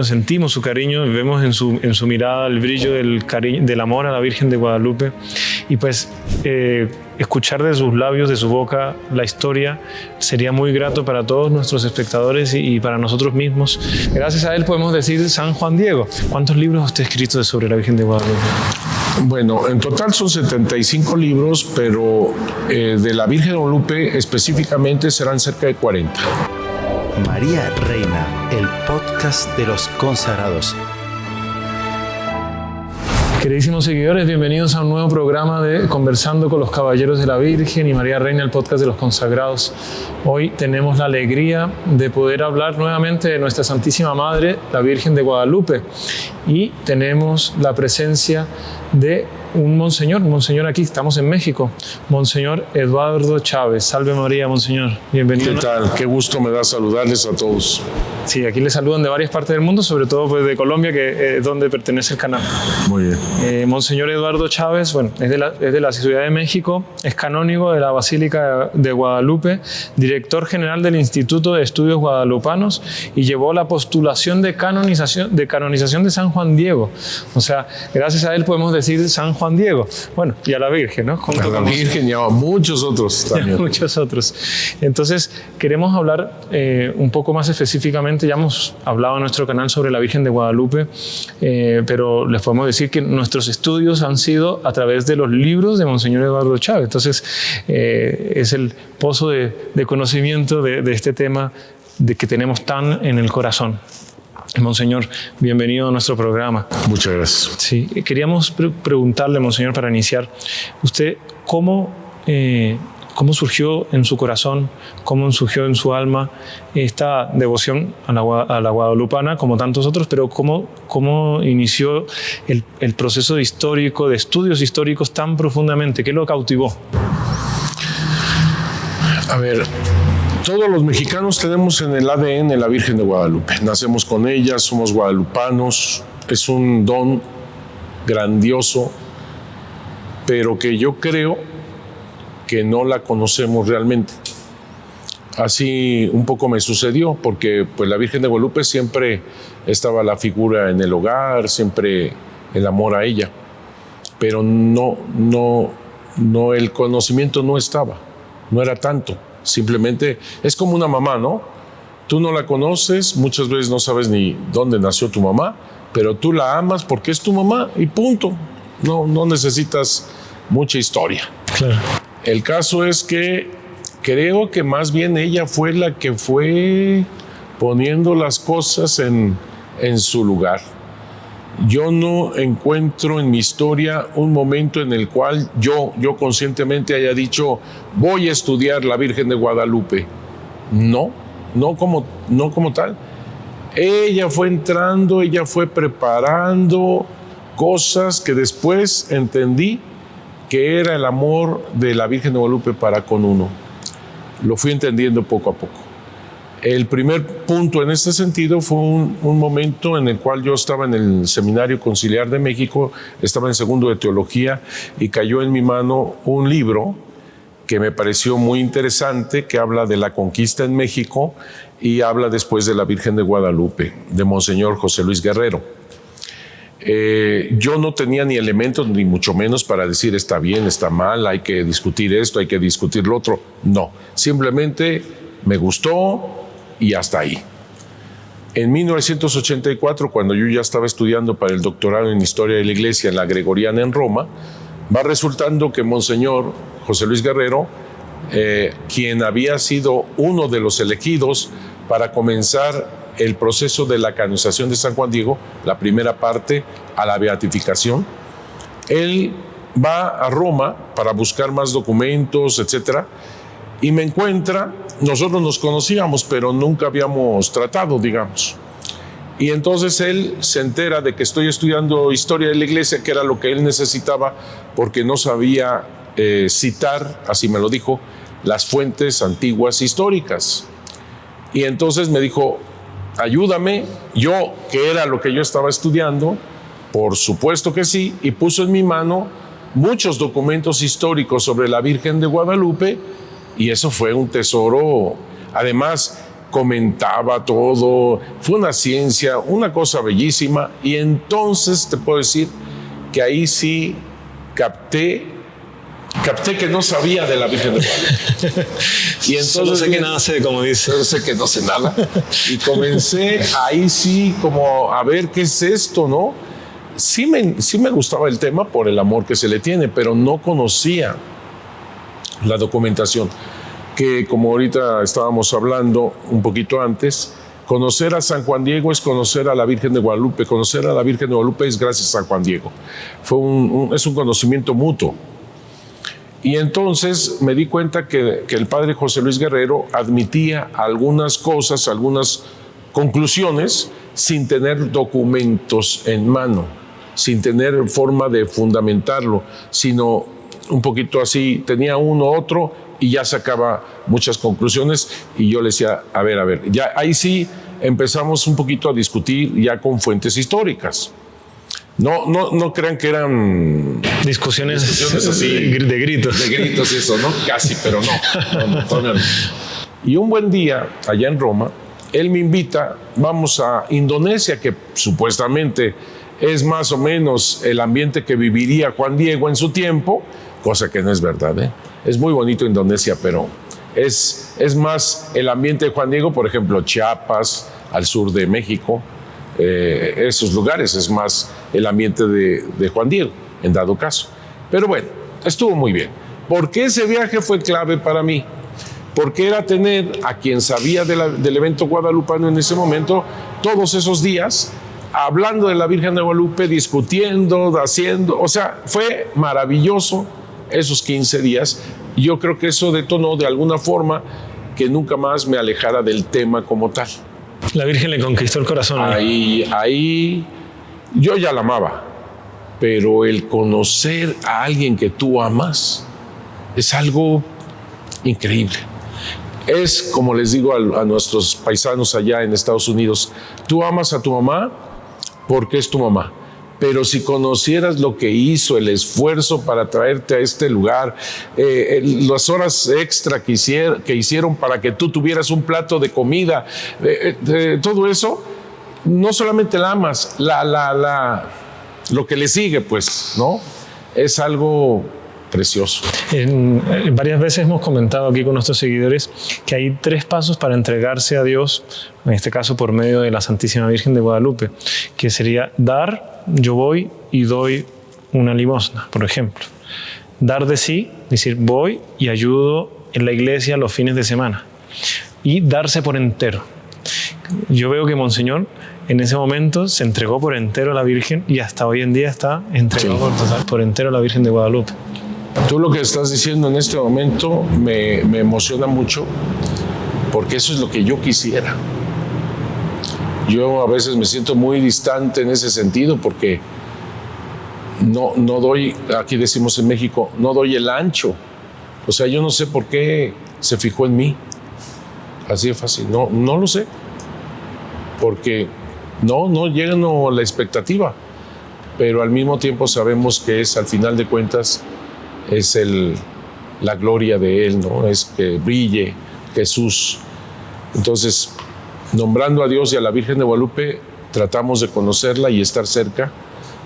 Sentimos su cariño, vemos en su mirada el brillo del amor a la Virgen de Guadalupe, y pues escuchar de sus labios, de su boca, la historia sería muy grato para todos nuestros espectadores y para nosotros mismos. Gracias a él podemos decir San Juan Diego. ¿Cuántos libros ha usted escrito sobre la Virgen de Guadalupe? Bueno, en total son 75 libros, pero de la Virgen de Guadalupe específicamente serán cerca de 40. María Reina, el podcast de los consagrados. Queridísimos seguidores, bienvenidos a un nuevo programa de Conversando con los Caballeros de la Virgen y María Reina, el podcast de los consagrados. Hoy tenemos la alegría de poder hablar nuevamente de nuestra Santísima Madre, la Virgen de Guadalupe, y tenemos la presencia de un monseñor aquí, estamos en México, Monseñor Eduardo Chávez. Salve María, monseñor, bienvenido. ¿Qué tal? Qué gusto me da saludarles a todos. Sí, aquí les saludan de varias partes del mundo, sobre todo pues, de Colombia, que es donde pertenece el canal. Muy bien. Monseñor Eduardo Chávez, bueno, es de la Ciudad de México, es canónigo de la Basílica de Guadalupe, director general del Instituto de Estudios Guadalupanos y llevó la postulación de canonización de San Juan Diego. O sea, gracias a él podemos decir San Juan Diego. Bueno, y a la Virgen, ¿no? A la Virgen y a muchos otros también. Muchos otros. Entonces, queremos hablar un poco más específicamente. Ya hemos hablado en nuestro canal sobre la Virgen de Guadalupe, pero les podemos decir que nuestros estudios han sido a través de los libros de Monseñor Eduardo Chávez. Entonces, es el pozo de conocimiento de este tema que tenemos tan en el corazón. Monseñor, bienvenido a nuestro programa. Muchas gracias. Sí, queríamos preguntarle, monseñor, para iniciar, usted cómo surgió en su corazón, cómo surgió en su alma esta devoción a la guadalupana, como tantos otros, pero cómo inició el proceso histórico, de estudios históricos tan profundamente. ¿Qué lo cautivó? A ver, todos los mexicanos tenemos en el ADN la Virgen de Guadalupe. Nacemos con ella, somos guadalupanos. Es un don grandioso, pero que yo creo que no la conocemos realmente. Así un poco me sucedió, porque pues la Virgen de Guadalupe siempre estaba la figura en el hogar, siempre el amor a ella, pero no el conocimiento no estaba, no era tanto. Simplemente es como una mamá, ¿no? Tú no la conoces, muchas veces no sabes ni dónde nació tu mamá, pero tú la amas porque es tu mamá y punto. No necesitas mucha historia. Claro. El caso es que creo que más bien ella fue la que fue poniendo las cosas en su lugar. Yo no encuentro en mi historia un momento en el cual yo conscientemente haya dicho voy a estudiar la Virgen de Guadalupe. No como tal. Ella fue entrando, ella fue preparando cosas que después entendí que era el amor de la Virgen de Guadalupe para con uno. Lo fui entendiendo poco a poco. El primer punto en este sentido fue un momento en el cual yo estaba en el Seminario Conciliar de México, estaba en segundo de teología y cayó en mi mano un libro que me pareció muy interesante, que habla de la conquista en México y habla después de la Virgen de Guadalupe, de Monseñor José Luis Guerrero. Yo no tenía ni elementos, ni mucho menos para decir está bien, está mal, hay que discutir esto, hay que discutir lo otro. No, simplemente me gustó y hasta ahí. En 1984, cuando yo ya estaba estudiando para el doctorado en Historia de la Iglesia en la Gregoriana en Roma, va resultando que Monseñor José Luis Guerrero, quien había sido uno de los elegidos para comenzar el proceso de la canonización de San Juan Diego, la primera parte a la beatificación, él va a Roma para buscar más documentos, etcétera, y me encuentra. Nosotros nos conocíamos, pero nunca habíamos tratado, digamos. Y entonces él se entera de que estoy estudiando historia de la iglesia, que era lo que él necesitaba, porque no sabía citar, así me lo dijo, las fuentes antiguas históricas. Y entonces me dijo, ayúdame. Yo, que era lo que yo estaba estudiando, por supuesto que sí, y puso en mi mano muchos documentos históricos sobre la Virgen de Guadalupe, y eso fue un tesoro. Además, comentaba todo, fue una ciencia, una cosa bellísima, y entonces te puedo decir que ahí sí capté que no sabía de la Virgen de Guadalupe. Y entonces solo sé que nada sé, como dice. Solo sé que no sé nada. Y comencé ahí sí como a ver qué es esto, ¿no? Sí me gustaba el tema por el amor que se le tiene, pero no conocía la documentación. Que como ahorita estábamos hablando un poquito antes, conocer a San Juan Diego es conocer a la Virgen de Guadalupe. Conocer a la Virgen de Guadalupe es gracias a San Juan Diego. Es un conocimiento mutuo. Y entonces me di cuenta que el padre José Luis Guerrero admitía algunas cosas, algunas conclusiones, sin tener documentos en mano, sin tener forma de fundamentarlo, sino un poquito así, tenía uno otro y ya sacaba muchas conclusiones, y yo le decía, a ver, ya ahí sí empezamos un poquito a discutir ya con fuentes históricas. No crean que eran discusiones así de gritos. De gritos y eso, ¿no? Casi, pero no. Y un buen día, allá en Roma, él me invita, vamos a Indonesia, que supuestamente es más o menos el ambiente que viviría Juan Diego en su tiempo, cosa que no es verdad, ¿eh? Es muy bonito Indonesia, pero es más el ambiente de Juan Diego, por ejemplo, Chiapas, al sur de México, esos lugares, es más el ambiente de Juan Diego, en dado caso. Pero bueno, estuvo muy bien. ¿Por qué ese viaje fue clave para mí? Porque era tener a quien sabía del evento guadalupano en ese momento, todos esos días, hablando de la Virgen de Guadalupe, discutiendo, haciendo, o sea, fue maravilloso esos 15 días. Yo creo que eso detonó de alguna forma que nunca más me alejara del tema como tal. La Virgen le conquistó el corazón. Ahí yo ya la amaba, pero el conocer a alguien que tú amas es algo increíble. Es, como les digo a nuestros paisanos allá en Estados Unidos, tú amas a tu mamá porque es tu mamá. Pero si conocieras lo que hizo, el esfuerzo para traerte a este lugar, las horas extra que hicieron para que tú tuvieras un plato de comida, todo eso, no solamente la amas, lo que le sigue, pues, ¿no? Es algo precioso. Varias veces hemos comentado aquí con nuestros seguidores que hay 3 pasos para entregarse a Dios, en este caso por medio de la Santísima Virgen de Guadalupe, que sería dar, yo voy y doy una limosna, por ejemplo. Dar de sí, decir voy y ayudo en la iglesia los fines de semana. Y darse por entero. Yo veo que Monseñor en ese momento se entregó por entero a la Virgen y hasta hoy en día está entregado por entero a la Virgen de Guadalupe. Tú lo que estás diciendo en este momento me emociona mucho, porque eso es lo que yo quisiera. Yo a veces me siento muy distante en ese sentido, porque no doy, aquí decimos en México, no doy el ancho. O sea, yo no sé por qué se fijó en mí. Así de fácil. No lo sé. Porque no llega a la expectativa. Pero al mismo tiempo sabemos que es, al final de cuentas, es la gloria de Él, ¿no? Es que brille Jesús. Entonces, nombrando a Dios y a la Virgen de Guadalupe, tratamos de conocerla y estar cerca,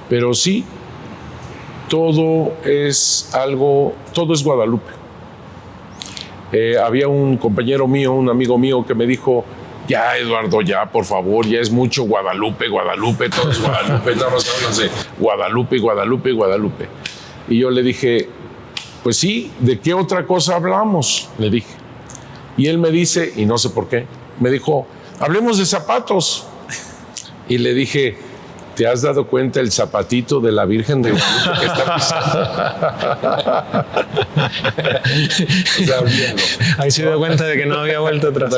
pero sí, todo es Guadalupe. Había un compañero mío, un amigo mío que me dijo, ya Eduardo, ya por favor, ya es mucho Guadalupe, todo es Guadalupe, nada más hablas de Guadalupe. Y yo le dije, pues sí, ¿de qué otra cosa hablamos? Le dije. Y él me dice, y no sé por qué, me dijo, hablemos de zapatos. Y le dije, ¿te has dado cuenta el zapatito de la Virgen de Guadalupe que está pisando? O sea, olvídalo. Ahí se dio cuenta de que no había vuelta atrás.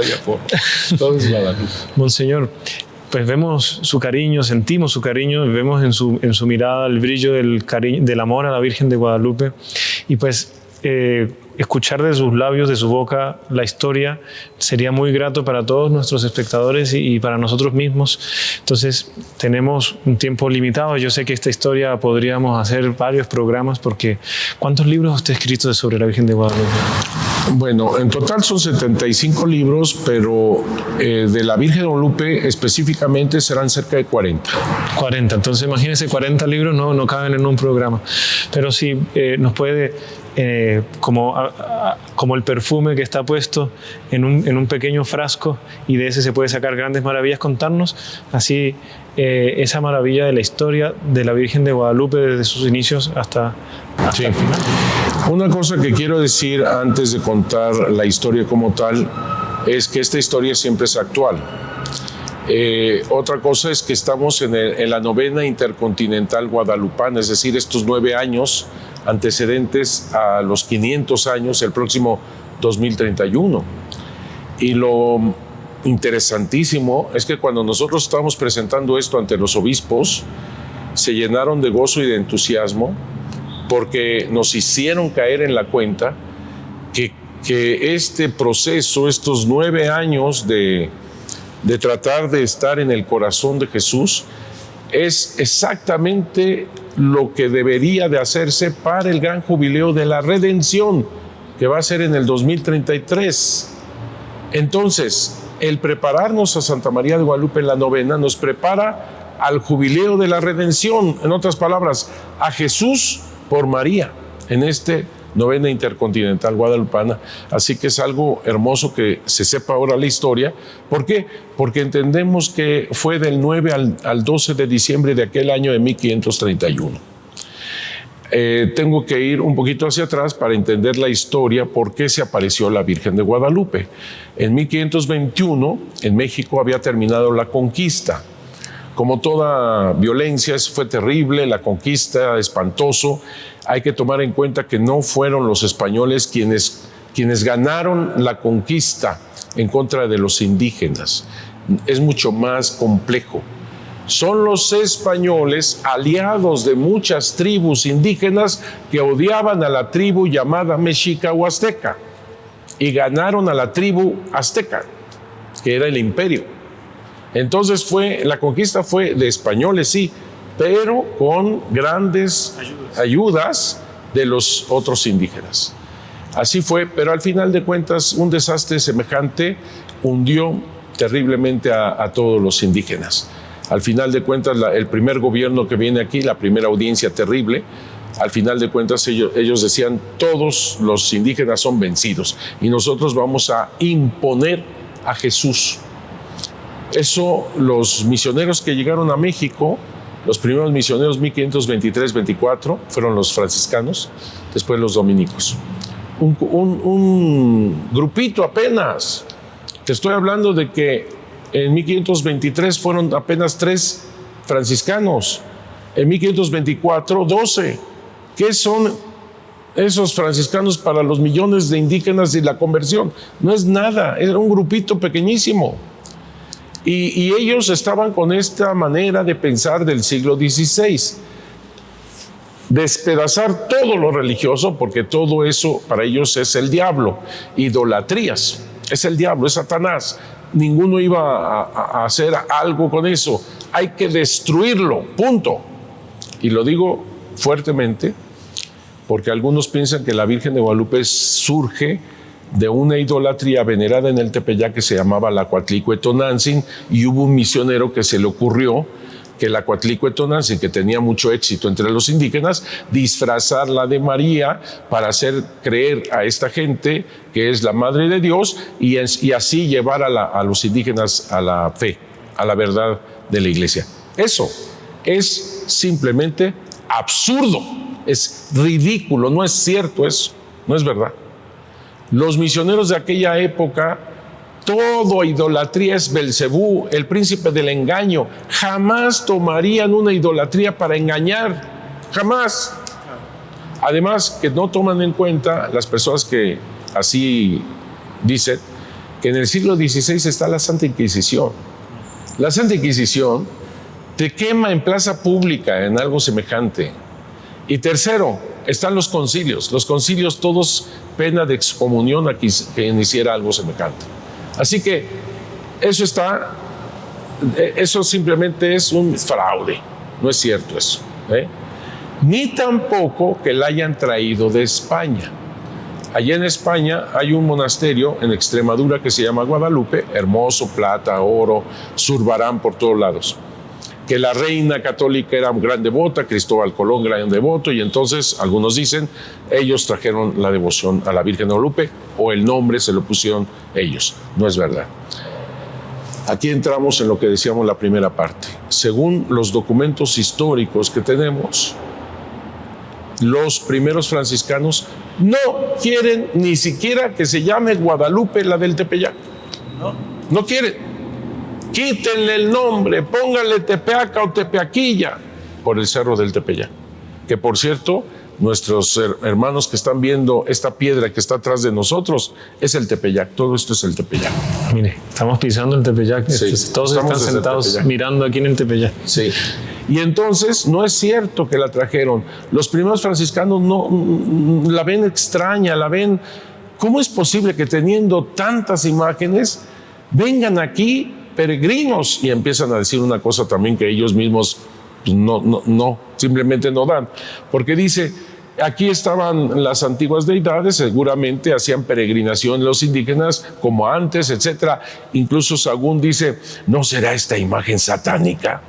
Todo es Guadalupe. Monseñor, pues vemos su cariño, sentimos su cariño, vemos en su mirada el brillo del amor a la Virgen de Guadalupe. Y pues escuchar de sus labios, de su boca, la historia sería muy grato para todos nuestros espectadores y para nosotros mismos. Entonces, tenemos un tiempo limitado. Yo sé que esta historia podríamos hacer varios programas porque ¿cuántos libros usted ha escrito sobre la Virgen de Guadalupe? Bueno, en total son 75 libros, pero de la Virgen de Guadalupe específicamente serán cerca de 40. 40, entonces imagínense, 40 libros no caben en un programa. Pero sí, nos puede, como el perfume que está puesto en un pequeño frasco y de ese se puede sacar grandes maravillas, contarnos así esa maravilla de la historia de la Virgen de Guadalupe desde sus inicios hasta Sí. el final. Una cosa que quiero decir antes de contar la historia como tal es que esta historia siempre es actual. Otra cosa es que estamos en la novena intercontinental guadalupana, es decir, estos 9 años antecedentes a los 500 años, el próximo 2031. Y lo interesantísimo es que cuando nosotros estábamos presentando esto ante los obispos, se llenaron de gozo y de entusiasmo porque nos hicieron caer en la cuenta que este proceso, estos 9 años de tratar de estar en el corazón de Jesús, es exactamente lo que debería de hacerse para el gran jubileo de la redención, que va a ser en el 2033. Entonces, el prepararnos a Santa María de Guadalupe en la novena nos prepara al jubileo de la redención, en otras palabras, a Jesús por María, en este novena intercontinental guadalupana. Así que es algo hermoso que se sepa ahora la historia. ¿Por qué? Porque entendemos que fue del 9 al 12 de diciembre de aquel año de 1531. Tengo que ir un poquito hacia atrás para entender la historia, por qué se apareció la Virgen de Guadalupe. En 1521, en México había terminado la conquista. Como toda violencia, fue terrible, la conquista, espantoso. Hay que tomar en cuenta que no fueron los españoles quienes ganaron la conquista en contra de los indígenas. Es mucho más complejo. Son los españoles, aliados de muchas tribus indígenas que odiaban a la tribu llamada mexica o azteca y ganaron a la tribu azteca, que era el imperio. Entonces la conquista fue de españoles, sí, pero con grandes ayudas de los otros indígenas. Así fue, pero al final de cuentas un desastre semejante hundió terriblemente a todos los indígenas. Al final de cuentas, el primer gobierno que viene aquí, la primera audiencia terrible, al final de cuentas ellos decían, todos los indígenas son vencidos y nosotros vamos a imponer a Jesús. Eso, los misioneros que llegaron a México, los primeros misioneros 1523-24, fueron los franciscanos, después los dominicos. Un grupito apenas. Te estoy hablando de que en 1523 fueron apenas 3 franciscanos, en 1524, 12. ¿Qué son esos franciscanos para los millones de indígenas y la conversión? No es nada, era un grupito pequeñísimo. Y ellos estaban con esta manera de pensar del siglo XVI, despedazar todo lo religioso, porque todo eso para ellos es el diablo, idolatrías, es el diablo, es Satanás. Ninguno iba a hacer algo con eso, hay que destruirlo, punto. Y lo digo fuertemente, porque algunos piensan que la Virgen de Guadalupe surge de una idolatría venerada en el Tepeyac que se llamaba la Cuatlicuetonantzin, y hubo un misionero que se le ocurrió que la Cuatlicuetonantzin, que tenía mucho éxito entre los indígenas, disfrazarla de María para hacer creer a esta gente que es la Madre de Dios y así llevar a los indígenas a la fe, a la verdad de la Iglesia. Eso es simplemente absurdo, es ridículo, no es cierto eso, no es verdad. Los misioneros de aquella época, todo idolatría es Belcebú, el príncipe del engaño. Jamás tomarían una idolatría para engañar, jamás. Además, que no toman en cuenta las personas que así dicen, que en el siglo XVI está la Santa Inquisición. La Santa Inquisición te quema en plaza pública en algo semejante. Y tercero, están los concilios. Los concilios todos pena de excomunión a quien hiciera algo semejante. Así que eso simplemente es un fraude, no es cierto eso, ¿eh? Ni tampoco que la hayan traído de España. Allá en España hay un monasterio en Extremadura que se llama Guadalupe, hermoso, plata, oro, zurbarán por todos lados. Que la reina católica era gran devota, Cristóbal Colón gran devoto, y entonces algunos dicen, ellos trajeron la devoción a la Virgen de Guadalupe, o el nombre se lo pusieron ellos. No es verdad. Aquí entramos en lo que decíamos la primera parte. Según los documentos históricos que tenemos, los primeros franciscanos no quieren ni siquiera que se llame Guadalupe la del Tepeyac. No quieren. Quítenle el nombre, pónganle Tepeaca o Tepeaquilla por el cerro del Tepeyac. Que por cierto, nuestros hermanos que están viendo esta piedra que está atrás de nosotros, es el Tepeyac. Todo esto es el Tepeyac. Mire, estamos pisando el Tepeyac. Sí, todos están sentados mirando aquí en el Tepeyac. Sí. Y entonces no es cierto que la trajeron. Los primeros franciscanos no la ven extraña, la ven. ¿Cómo es posible que teniendo tantas imágenes vengan aquí peregrinos? Y empiezan a decir una cosa también que ellos mismos simplemente no dan. Porque dice, aquí estaban las antiguas deidades, seguramente hacían peregrinación los indígenas como antes, etc. Incluso Sagún dice, ¿no será esta imagen satánica?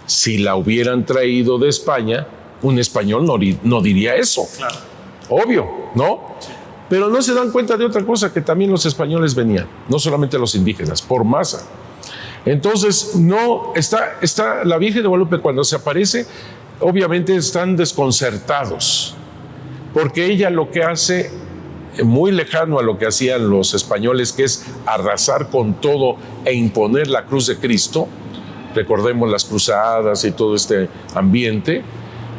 Si la hubieran traído de España, un español no diría eso. Claro. Obvio, ¿no? Pero no se dan cuenta de otra cosa, que también los españoles venían, no solamente los indígenas, por masa. Entonces, no está la Virgen de Guadalupe cuando se aparece, obviamente están desconcertados, porque ella lo que hace, muy lejano a lo que hacían los españoles, que es arrasar con todo e imponer la cruz de Cristo. Recordemos las cruzadas y todo este ambiente.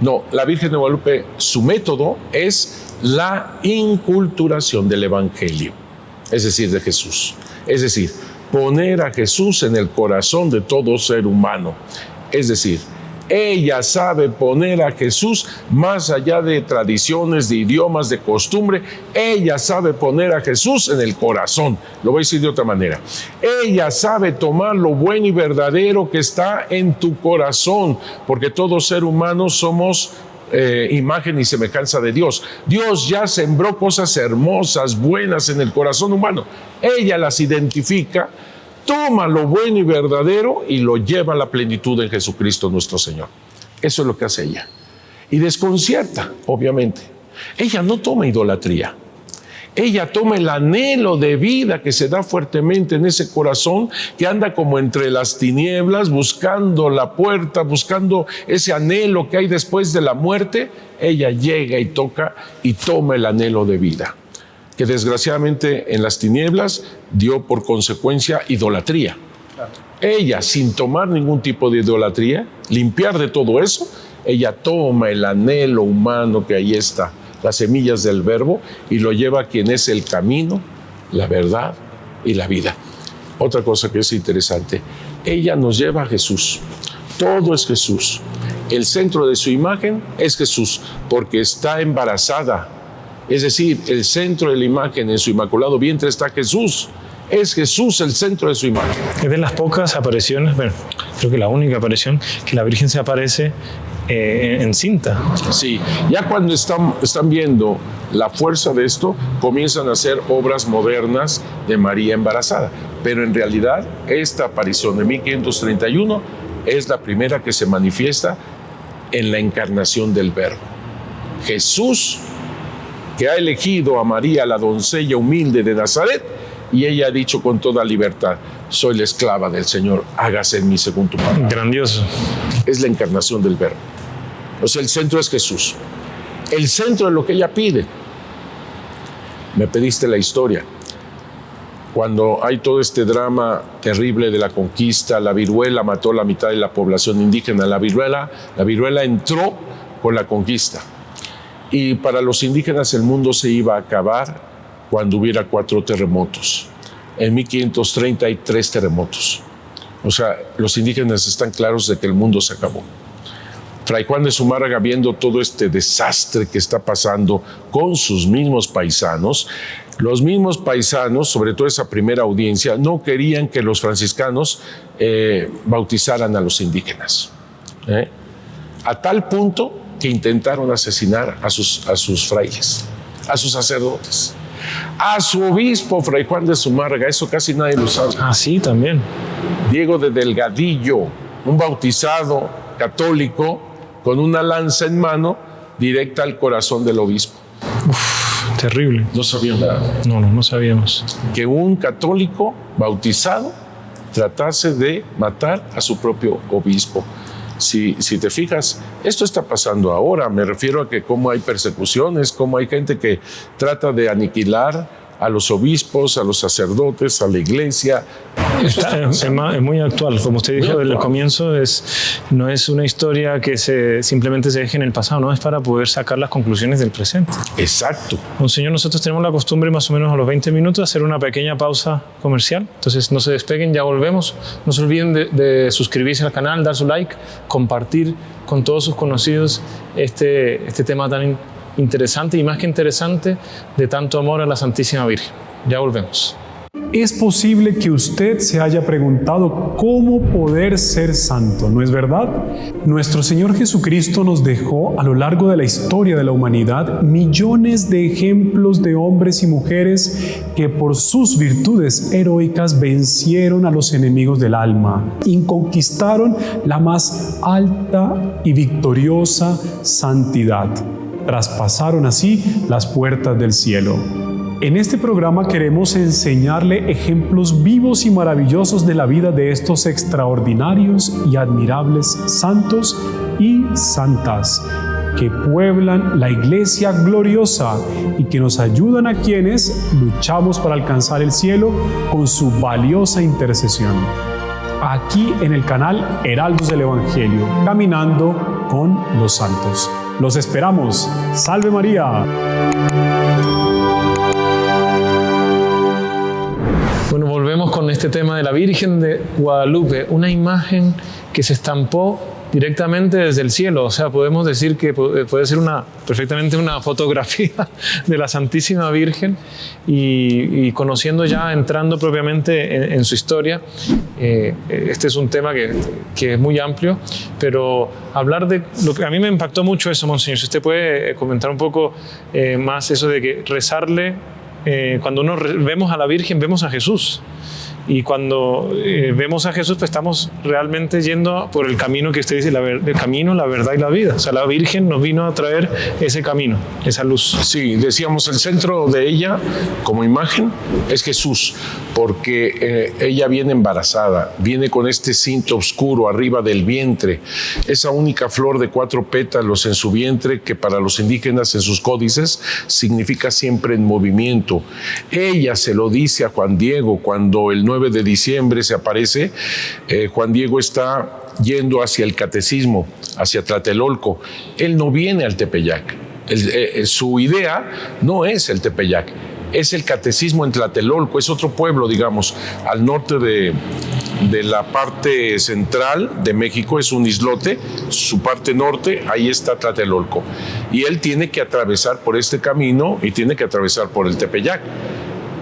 No, la Virgen de Guadalupe, su método es la inculturación del Evangelio, es decir, de Jesús. Es decir, poner a Jesús en el corazón de todo ser humano. Es decir, ella sabe poner a Jesús más allá de tradiciones, de idiomas, de costumbre. Ella sabe poner a Jesús en el corazón. Lo voy a decir de otra manera. Ella sabe tomar lo bueno y verdadero que está en tu corazón, porque todo ser humano somos imagen y semejanza de Dios. Dios ya sembró cosas hermosas, buenas en el corazón humano. Ella las identifica, toma lo bueno y verdadero y lo lleva a la plenitud en Jesucristo nuestro Señor. Eso es lo que hace ella. Y desconcierta, obviamente. Ella no toma idolatría. Ella toma el anhelo de vida que se da fuertemente en ese corazón que anda como entre las tinieblas, buscando la puerta, buscando ese anhelo que hay después de la muerte. Ella llega y toca y toma el anhelo de vida, que desgraciadamente en las tinieblas dio por consecuencia idolatría. Claro. Ella, sin tomar ningún tipo de idolatría, limpiar de todo eso, ella toma el anhelo humano que ahí está, las semillas del verbo, y lo lleva a quien es el camino, la verdad y la vida. Otra cosa que es interesante, ella nos lleva a Jesús. Todo es Jesús. El centro de su imagen es Jesús, porque está embarazada. Es decir, el centro de la imagen en su inmaculado vientre está Jesús. Es Jesús el centro de su imagen. Es de las pocas apariciones, bueno, creo que la única aparición, que la Virgen se aparece en cinta. Sí, ya cuando están viendo la fuerza de esto, comienzan a hacer obras modernas de María embarazada. Pero en realidad, esta aparición de 1531 es la primera que se manifiesta en la encarnación del Verbo. Jesús, que ha elegido a María, la doncella humilde de Nazaret, y ella ha dicho con toda libertad, soy la esclava del Señor, hágase en mí según tu palabra. Grandioso. Es la encarnación del Verbo. O sea, el centro es Jesús. El centro de lo que ella pide. Me pediste la historia. Cuando hay todo este drama terrible de la conquista, la viruela mató la mitad de la población indígena. La viruela entró con la conquista. Y para los indígenas el mundo se iba a acabar cuando hubiera 4 terremotos. En 1530 hay 3 terremotos. O sea, los indígenas están claros de que el mundo se acabó. Fray Juan de Zumárraga, viendo todo este desastre que está pasando con sus mismos paisanos, los mismos paisanos, sobre todo esa primera audiencia, no querían que los franciscanos bautizaran a los indígenas. A tal punto que intentaron asesinar a sus frailes, a sus sacerdotes, a su obispo, Fray Juan de Zumárraga. Eso casi nadie lo sabe. Ah, sí, también. Diego de Delgadillo, un bautizado católico con una lanza en mano directa al corazón del obispo. Terrible. No sabían nada. No sabíamos. Que un católico bautizado tratase de matar a su propio obispo. Si te fijas, esto está pasando ahora. Me refiero a que cómo hay persecuciones, cómo hay gente que trata de aniquilar a los obispos, a los sacerdotes, a la iglesia. Es muy actual. Como usted dijo desde el comienzo, no es una historia que simplemente se deje en el pasado, no es para poder sacar las conclusiones del presente. Exacto. Monseñor, nosotros tenemos la costumbre más o menos a los 20 minutos hacer una pequeña pausa comercial. Entonces no se despeguen, ya volvemos. No se olviden de suscribirse al canal, dar su like, compartir con todos sus conocidos este tema tan interesante y más que interesante de tanto amor a la Santísima Virgen. Ya volvemos. Es posible que usted se haya preguntado cómo poder ser santo, ¿no es verdad? Nuestro Señor Jesucristo nos dejó a lo largo de la historia de la humanidad millones de ejemplos de hombres y mujeres que por sus virtudes heroicas vencieron a los enemigos del alma y conquistaron la más alta y victoriosa santidad. Traspasaron así las puertas del cielo. En este programa queremos enseñarle ejemplos vivos y maravillosos de la vida de estos extraordinarios y admirables santos y santas que pueblan la iglesia gloriosa y que nos ayudan a quienes luchamos para alcanzar el cielo con su valiosa intercesión. Aquí en el canal Heraldos del Evangelio, caminando con los santos. Los esperamos. ¡Salve María! Bueno, volvemos con este tema de la Virgen de Guadalupe, una imagen que se estampó directamente desde el cielo. O sea, podemos decir que puede ser perfectamente una fotografía de la Santísima Virgen y conociendo ya, entrando propiamente en su historia, este es un tema que es muy amplio, pero hablar de lo que a mí me impactó mucho eso, Monseñor, si usted puede comentar un poco más eso de que rezarle, cuando vemos a la Virgen, vemos a Jesús. Y cuando vemos a Jesús, pues estamos realmente yendo por el camino que usted dice, el camino, la verdad y la vida. O sea, la Virgen nos vino a traer ese camino, esa luz. Sí, decíamos, el centro de ella como imagen es Jesús, porque ella viene embarazada, viene con este cinto oscuro arriba del vientre, esa única flor de 4 pétalos en su vientre que para los indígenas en sus códices significa siempre en movimiento. Ella se lo dice a Juan Diego cuando el 9 de diciembre se aparece. Juan Diego está yendo hacia el catecismo, hacia Tlatelolco. Él no viene al Tepeyac. Su idea no es el Tepeyac, es el catecismo en Tlatelolco, es otro pueblo, digamos, al norte de la parte central de México, es un islote, su parte norte, ahí está Tlatelolco. Y él tiene que atravesar por este camino y tiene que atravesar por el Tepeyac.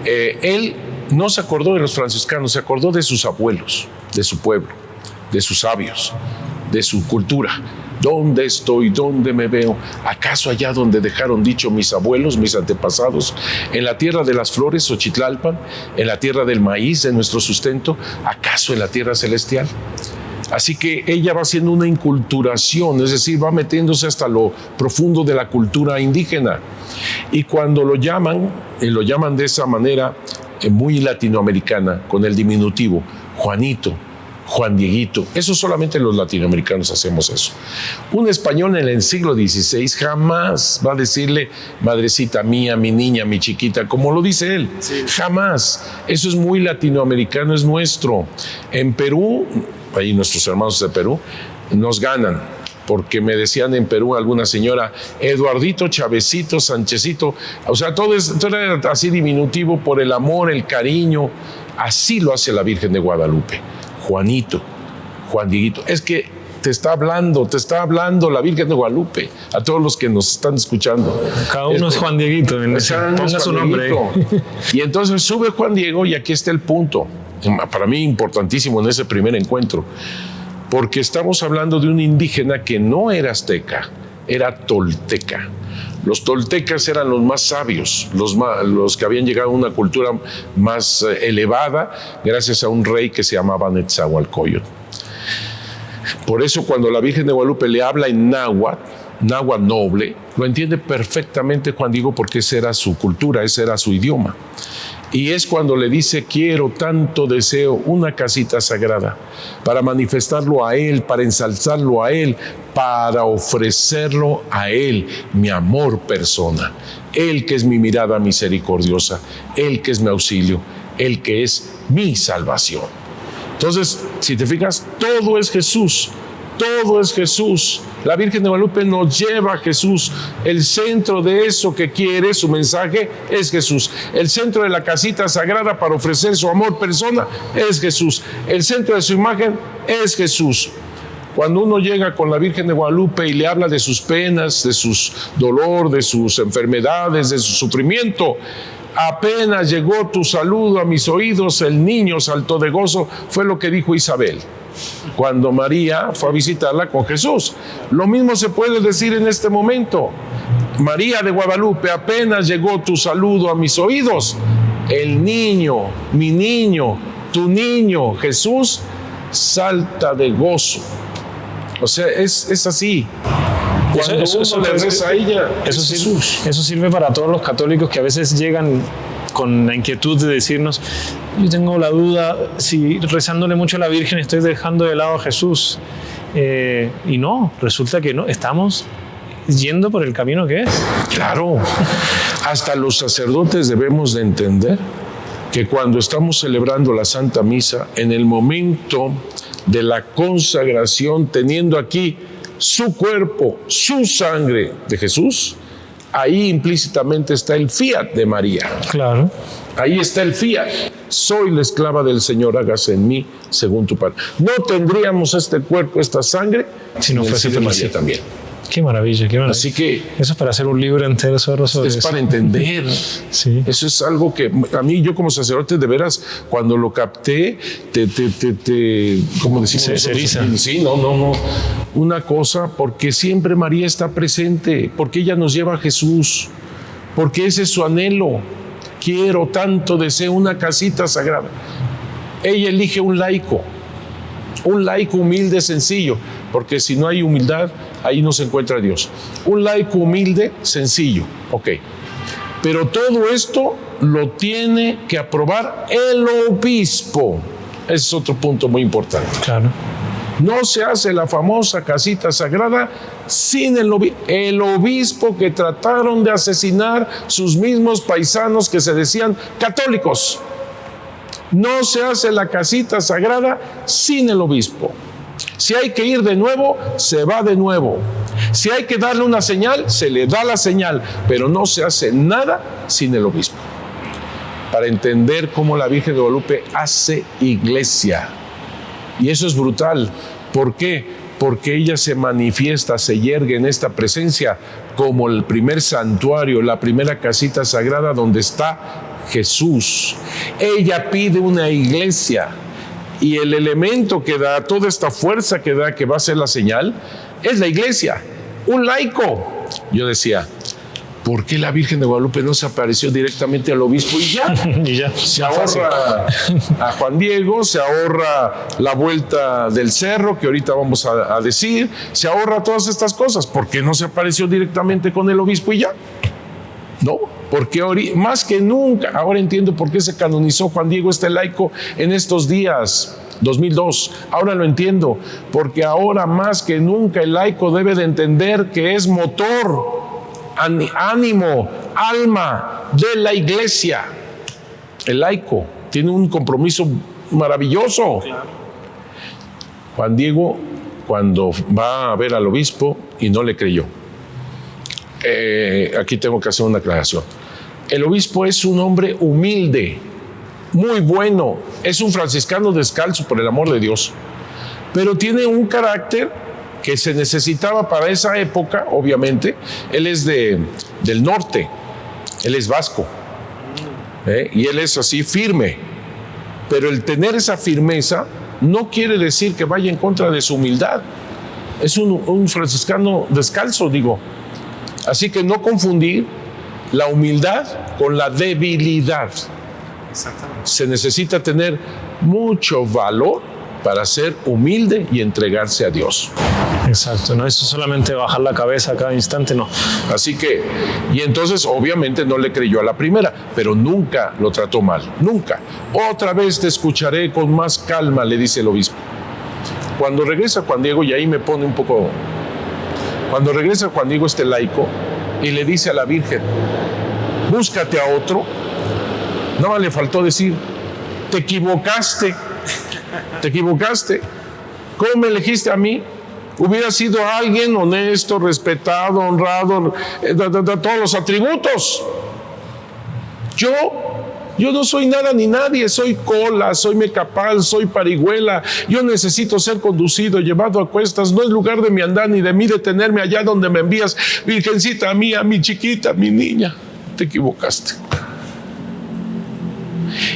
Él no se acordó de los franciscanos, se acordó de sus abuelos, de su pueblo, de sus sabios, de su cultura. ¿Dónde estoy? ¿Dónde me veo? ¿Acaso allá donde dejaron dicho mis abuelos, mis antepasados? ¿En la tierra de las flores, Xochitlalpan? ¿En la tierra del maíz, de nuestro sustento? ¿Acaso en la tierra celestial? Así que ella va haciendo una inculturación, es decir, va metiéndose hasta lo profundo de la cultura indígena. Y cuando lo llaman de esa manera muy latinoamericana, con el diminutivo, Juanito, Juan Dieguito. Eso solamente los latinoamericanos hacemos eso. Un español en el siglo XVI jamás va a decirle madrecita mía, mi niña, mi chiquita, como lo dice él. Sí. Jamás. Eso es muy latinoamericano, es nuestro. En Perú, ahí nuestros hermanos de Perú, nos ganan. Porque me decían en Perú alguna señora, Eduardito, Chavecito, Sanchezito, o sea, todo era así diminutivo por el amor, el cariño. Así lo hace la Virgen de Guadalupe. Juanito, Juan Dieguito. Es que te está hablando la Virgen de Guadalupe, a todos los que nos están escuchando. Cada uno es Juan Dieguito, ponga su nombre. Y entonces sube Juan Diego y aquí está el punto, para mí importantísimo en ese primer encuentro, porque estamos hablando de un indígena que no era azteca, era tolteca. Los toltecas eran los más sabios, los que habían llegado a una cultura más elevada gracias a un rey que se llamaba Netzahualcóyotl. Por eso cuando la Virgen de Guadalupe le habla en náhuatl noble, lo entiende perfectamente Juan Diego porque esa era su cultura, ese era su idioma. Y es cuando le dice, quiero, tanto deseo una casita sagrada para manifestarlo a Él, para ensalzarlo a Él, para ofrecerlo a Él, mi amor persona. Él que es mi mirada misericordiosa, Él que es mi auxilio, Él que es mi salvación. Entonces, si te fijas, todo es Jesús. Todo es Jesús. La Virgen de Guadalupe nos lleva a Jesús. El centro de eso que quiere, su mensaje, es Jesús. El centro de la casita sagrada para ofrecer su amor persona es Jesús. El centro de su imagen es Jesús. Cuando uno llega con la Virgen de Guadalupe y le habla de sus penas, de su dolor, de sus enfermedades, de su sufrimiento, apenas llegó tu saludo a mis oídos, el niño saltó de gozo, fue lo que dijo Isabel cuando María fue a visitarla con Jesús. Lo mismo se puede decir en este momento. María de Guadalupe, apenas llegó tu saludo a mis oídos, el niño, mi niño, tu niño, Jesús, salta de gozo. O sea, es así. Cuando uno le reza a ella, eso sirve para todos los católicos que a veces llegan con la inquietud de decirnos, yo tengo la duda si rezándole mucho a la Virgen estoy dejando de lado a Jesús. Y no, resulta que no, estamos yendo por el camino que es. Claro, hasta los sacerdotes debemos de entender que cuando estamos celebrando la Santa Misa, en el momento de la consagración, teniendo aquí su cuerpo, su sangre de Jesús, ahí implícitamente está el fiat de María. Claro. Ahí está el fiat. Soy la esclava del Señor, hágase en mí según tu palabra. No tendríamos este cuerpo, esta sangre, si no fuese de María también. Qué maravilla, qué maravilla. Así que eso es para hacer un libro entero sobre eso. Es para entender. Sí. Eso es algo que a mí, yo como sacerdote, de veras, cuando lo capté, ¿cómo decimos? Se eriza. Sí, no. Una cosa, porque siempre María está presente, porque ella nos lleva a Jesús, porque ese es su anhelo. Quiero, tanto deseo una casita sagrada. Ella elige un laico humilde, sencillo, porque si no hay humildad, ahí no se encuentra Dios. Un laico humilde, sencillo, ok. Pero todo esto lo tiene que aprobar el obispo. Ese es otro punto muy importante. Claro. No se hace la famosa casita sagrada sin el obispo que trataron de asesinar sus mismos paisanos que se decían católicos. No se hace la casita sagrada sin el obispo. Si hay que ir de nuevo, se va de nuevo. Si hay que darle una señal, se le da la señal, pero no se hace nada sin el obispo. Para entender cómo la Virgen de Guadalupe hace iglesia. Y eso es brutal. ¿Por qué? Porque ella se manifiesta, se yergue en esta presencia como el primer santuario, la primera casita sagrada donde está Jesús. Ella pide una iglesia y el elemento que da, toda esta fuerza que da, que va a ser la señal, es la iglesia, un laico. Yo decía, ¿por qué la Virgen de Guadalupe no se apareció directamente al obispo y ya? Y ya. Se ahorra a Juan Diego, se ahorra la vuelta del cerro, que ahorita vamos a decir, se ahorra todas estas cosas. ¿Por qué no se apareció directamente con el obispo y ya? No, porque más que nunca, ahora entiendo por qué se canonizó Juan Diego este laico en estos días, 2002. Ahora lo entiendo, porque ahora más que nunca el laico debe de entender que es motor, ánimo, alma de la iglesia. El laico tiene un compromiso maravilloso. Juan Diego, cuando va a ver al obispo y no le creyó, aquí tengo que hacer una aclaración. El obispo es un hombre humilde, muy bueno, es un franciscano descalzo, por el amor de Dios, pero tiene un carácter que se necesitaba para esa época, obviamente. Él es del norte, él es vasco, y él es así firme. Pero el tener esa firmeza no quiere decir que vaya en contra de su humildad. Es un franciscano descalzo, digo. Así que no confundir la humildad con la debilidad. Exactamente. Se necesita tener mucho valor para ser humilde y entregarse a Dios. Exacto, no es solamente bajar la cabeza a cada instante, no. Así que, y entonces obviamente no le creyó a la primera, pero nunca lo trató mal, nunca. Otra vez te escucharé con más calma, le dice el obispo. Cuando regresa Juan Diego, y ahí me pone un poco, cuando regresa Juan Diego, este laico, y le dice a la Virgen, búscate a otro, nada más le faltó decir, te equivocaste, ¿cómo me elegiste a mí? Hubiera sido alguien honesto, respetado, honrado, todos los atributos. Yo no soy nada ni nadie, soy cola, soy mecapal, soy parihuela. Yo necesito ser conducido, llevado a cuestas. No es lugar de mi andar ni de mí detenerme allá donde me envías. Virgencita mía, mi chiquita, mi niña, te equivocaste.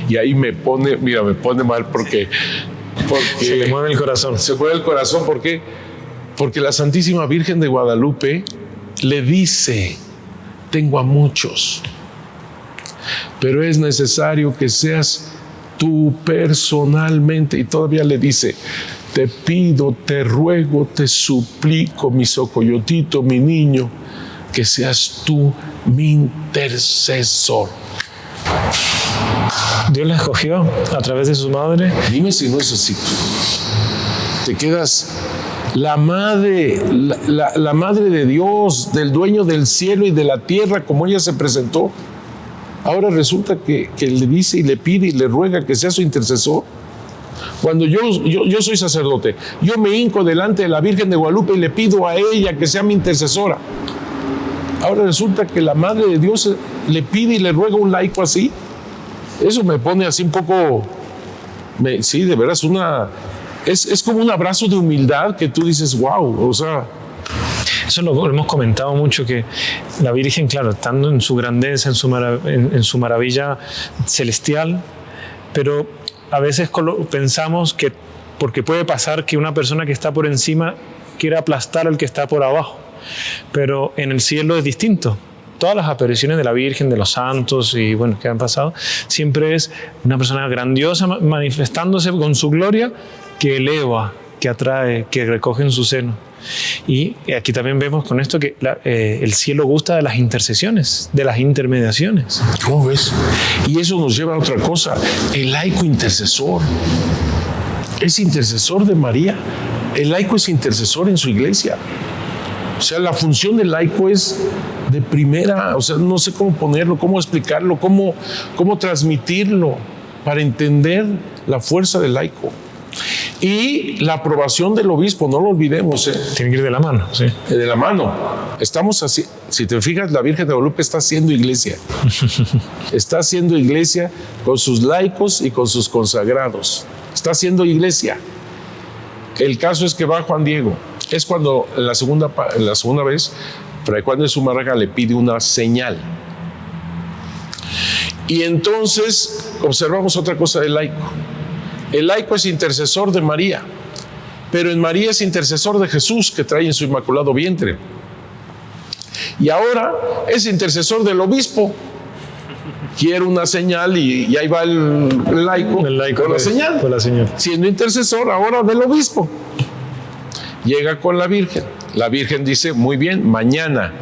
Y ahí me pone mal porque se le mueve el corazón. Se mueve el corazón, ¿por qué? Porque la Santísima Virgen de Guadalupe le dice, tengo a muchos, pero es necesario que seas tú personalmente. Y todavía le dice, te pido, te ruego, te suplico, mi socoyotito, mi niño, que seas tú mi intercesor. Dios la escogió a través de su madre. Dime si no es así. Te quedas... La madre de Dios, del dueño del cielo y de la tierra, como ella se presentó, ahora resulta que le dice y le pide y le ruega que sea su intercesor. Cuando yo soy sacerdote, yo me hinco delante de la Virgen de Guadalupe y le pido a ella que sea mi intercesora. Ahora resulta que la Madre de Dios le pide y le ruega a un laico así. Eso me pone así un poco... sí, de verdad es como un abrazo de humildad que tú dices, wow, o sea... Eso lo hemos comentado mucho, que la Virgen, claro, estando en su grandeza, en su maravilla celestial, pero a veces pensamos que, porque puede pasar que una persona que está por encima quiera aplastar al que está por abajo, pero en el cielo es distinto. Todas las apariciones de la Virgen, de los santos y bueno, que han pasado, siempre es una persona grandiosa manifestándose con su gloria, que eleva, que atrae, que recoge en su seno. Y aquí también vemos con esto que el cielo gusta de las intercesiones, de las intermediaciones. ¿Cómo ves? Y eso nos lleva a otra cosa. El laico intercesor es intercesor de María. El laico es intercesor en su iglesia. O sea, la función del laico es de primera. O sea, no sé cómo ponerlo, cómo explicarlo, cómo transmitirlo para entender la fuerza del laico. Y la aprobación del obispo, no lo olvidemos. Tiene que ir de la mano, sí. De la mano. Estamos así. Si te fijas, la Virgen de Guadalupe está haciendo iglesia. Está haciendo iglesia con sus laicos y con sus consagrados. Está haciendo iglesia. El caso es que va Juan Diego. Es cuando en la segunda vez, Fray Juan de Zumárraga le pide una señal. Y entonces observamos otra cosa del laico. El laico es intercesor de María, pero en María es intercesor de Jesús, que trae en su inmaculado vientre. Y ahora es intercesor del obispo. Quiere una señal y ahí va el laico con la señal. Con la señal. Siendo intercesor ahora del obispo. Llega con la Virgen. La Virgen dice, muy bien, mañana,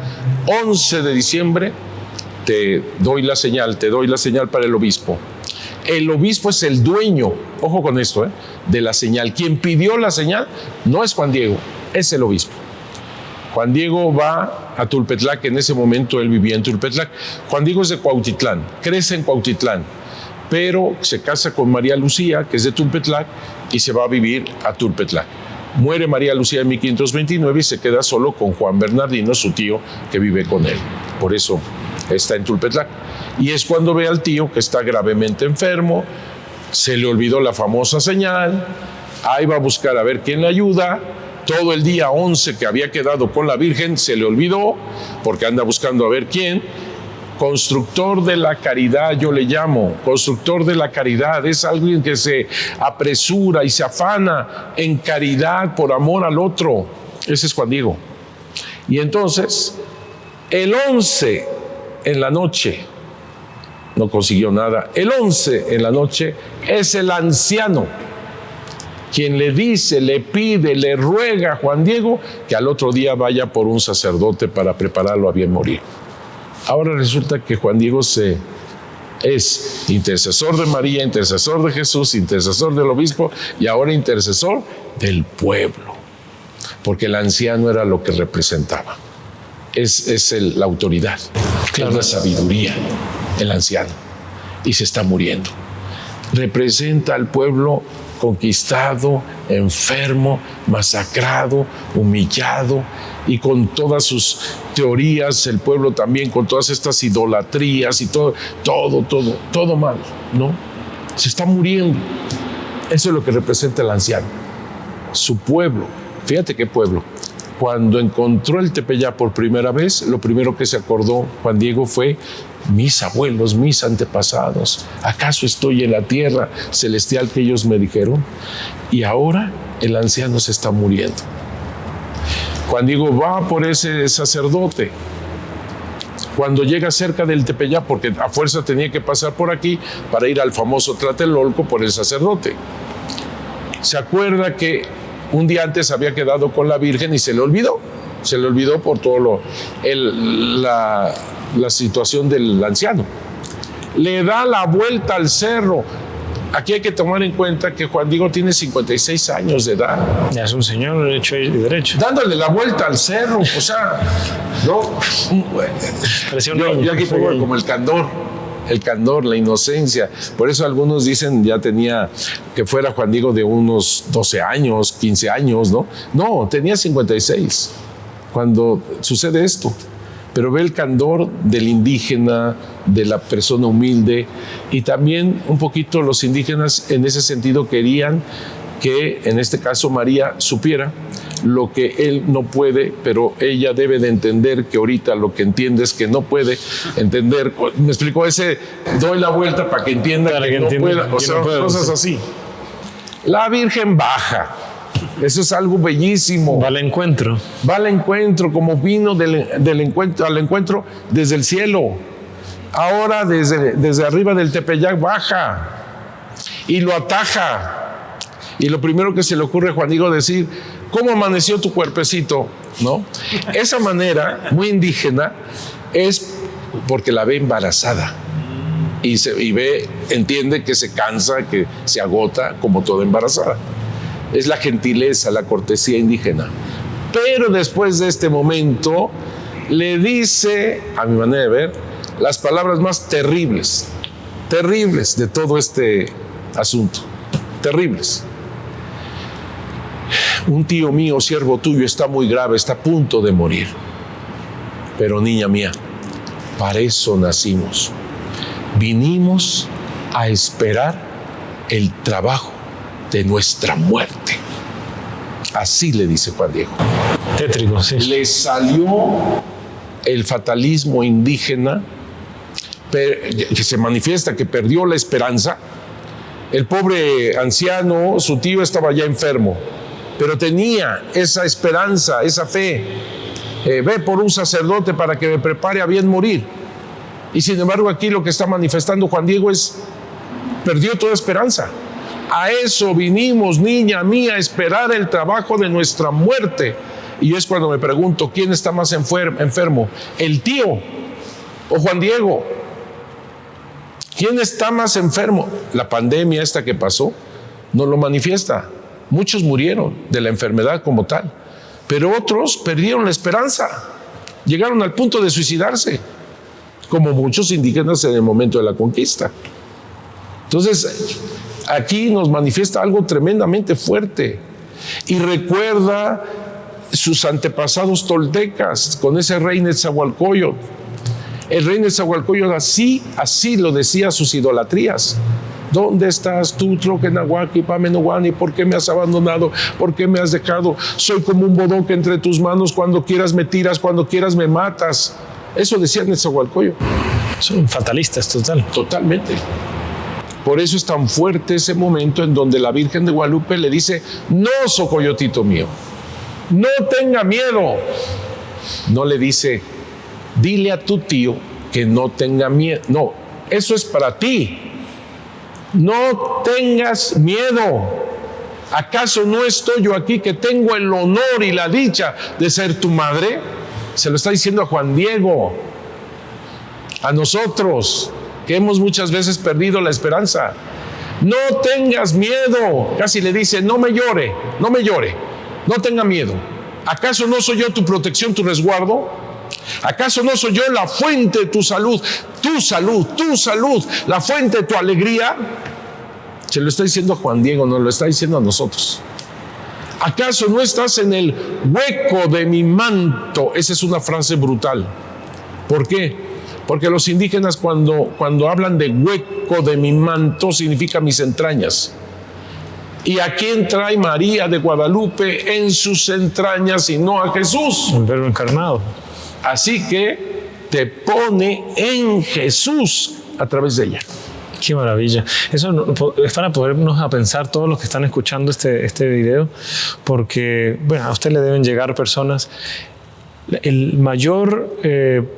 11 de diciembre, te doy la señal para el obispo. El obispo es el dueño, ojo con esto, de la señal. Quien pidió la señal no es Juan Diego, es el obispo. Juan Diego va a Tulpetlac, en ese momento él vivía en Tulpetlac. Juan Diego es de Cuautitlán, crece en Cuautitlán, pero se casa con María Lucía, que es de Tulpetlac, y se va a vivir a Tulpetlac. Muere María Lucía en 1529 y se queda solo con Juan Bernardino, su tío, que vive con él. Por eso está en Tulpetlac. Y es cuando ve al tío que está gravemente enfermo, se le olvidó la famosa señal, ahí va a buscar a ver quién le ayuda, todo el día 11 que había quedado con la Virgen, se le olvidó, porque anda buscando a ver quién. Constructor de la caridad, yo le llamo, constructor de la caridad, es alguien que se apresura y se afana en caridad por amor al otro. Ese es Juan Diego. Y entonces, el 11 en la noche, no consiguió nada, el 11 en la noche es el anciano quien le dice, le pide, le ruega a Juan Diego que al otro día vaya por un sacerdote para prepararlo a bien morir. Ahora resulta que Juan Diego es intercesor de María, intercesor de Jesús, intercesor del obispo y ahora intercesor del pueblo, porque el anciano era lo que representaba. Es la autoridad, claro. Es la sabiduría, el anciano, y se está muriendo. Representa al pueblo conquistado, enfermo, masacrado, humillado, y con todas sus teorías, el pueblo también con todas estas idolatrías y todo mal, ¿no? Se está muriendo. Eso es lo que representa el anciano, su pueblo. Fíjate qué pueblo. Cuando encontró el Tepeyac por primera vez, lo primero que se acordó Juan Diego fue: mis abuelos, mis antepasados, ¿acaso estoy en la tierra celestial que ellos me dijeron? Y ahora el anciano se está muriendo. Juan Diego va por ese sacerdote. Cuando llega cerca del Tepeyac, porque a fuerza tenía que pasar por aquí para ir al famoso Tlatelolco por el sacerdote, se acuerda que un día antes había quedado con la Virgen y se le olvidó por todo la situación del anciano. Le da la vuelta al cerro. Aquí hay que tomar en cuenta que Juan Diego tiene 56 años de edad. Ya es un señor hecho y derecho. Dándole la vuelta al cerro, o sea, ¿no? Yo aquí pongo como el candor, la inocencia. Por eso algunos dicen ya tenía que fuera Juan Diego de unos 12 años, 15 años, ¿no? No, tenía 56 cuando sucede esto. Pero ve el candor del indígena, de la persona humilde, y también un poquito los indígenas en ese sentido querían que, en este caso, María supiera lo que él no puede, pero ella debe de entender que ahorita lo que entiende es que no puede entender. Me explicó ese, doy la vuelta para que entienda que no pueda, o sea, cosas así. La Virgen baja. Eso es algo bellísimo. Va al encuentro. Va al encuentro, como vino del encuentro, al encuentro desde el cielo. Ahora desde arriba del Tepeyac baja y lo ataja. Y lo primero que se le ocurre a Juan Diego decir: ¿cómo amaneció tu cuerpecito? ¿No? Esa manera muy indígena es porque la ve embarazada. Y entiende que se cansa, que se agota como toda embarazada. Es la gentileza, la cortesía indígena. Pero después de este momento, le dice, a mi manera de ver, las palabras más terribles de todo este asunto. Terribles. Un tío mío, siervo tuyo, está muy grave, está a punto de morir. Pero niña mía, para eso nacimos. Vinimos a esperar el trabajo de nuestra muerte. Así le dice Juan Diego. Tétrico, sí. Le salió el fatalismo indígena que se manifiesta, que perdió la esperanza. El pobre anciano, su tío, estaba ya enfermo, pero tenía esa esperanza, esa fe. Ve por un sacerdote para que me prepare a bien morir. Y sin embargo, aquí lo que está manifestando Juan Diego perdió toda esperanza. A eso vinimos, niña mía, a esperar el trabajo de nuestra muerte. Y es cuando me pregunto, ¿quién está más enfermo? ¿El tío o Juan Diego? ¿Quién está más enfermo? La pandemia esta que pasó nos lo manifiesta. Muchos murieron de la enfermedad como tal, pero otros perdieron la esperanza. Llegaron al punto de suicidarse, como muchos indígenas en el momento de la conquista. Entonces, aquí nos manifiesta algo tremendamente fuerte y recuerda sus antepasados toltecas con ese rey Netzahualcóyotl. El rey Netzahualcóyotl así lo decía sus idolatrías. ¿Dónde estás tú, Troquenahuaki, Pamenohuani? ¿Por qué me has abandonado? ¿Por qué me has dejado? Soy como un bodoque entre tus manos. Cuando quieras me tiras, cuando quieras me matas. Eso decía Netzahualcóyotl. Son fatalistas, total. Totalmente. Por eso es tan fuerte ese momento en donde la Virgen de Guadalupe le dice: no, Xocoyotito mío, no tenga miedo. No le dice: dile a tu tío que no tenga miedo. No, eso es para ti. No tengas miedo. ¿Acaso no estoy yo aquí, que tengo el honor y la dicha de ser tu madre? Se lo está diciendo a Juan Diego, a nosotros, que hemos muchas veces perdido la esperanza. No tengas miedo. Casi le dice: no me llore, no me llore, no tenga miedo. ¿Acaso no soy yo tu protección, tu resguardo? ¿Acaso no soy yo la fuente de tu salud, la fuente de tu alegría? Se lo está diciendo a Juan Diego, nos lo está diciendo a nosotros. ¿Acaso no estás en el hueco de mi manto? Esa es una frase brutal. ¿Por qué? Porque los indígenas cuando hablan de hueco de mi manto, significa mis entrañas. ¿Y a quién trae María de Guadalupe en sus entrañas y no a Jesús? El Verbo encarnado. Así que te pone en Jesús a través de ella. Qué maravilla. Eso es para podernos a pensar todos los que están escuchando este video, porque bueno, a usted le deben llegar personas. El mayor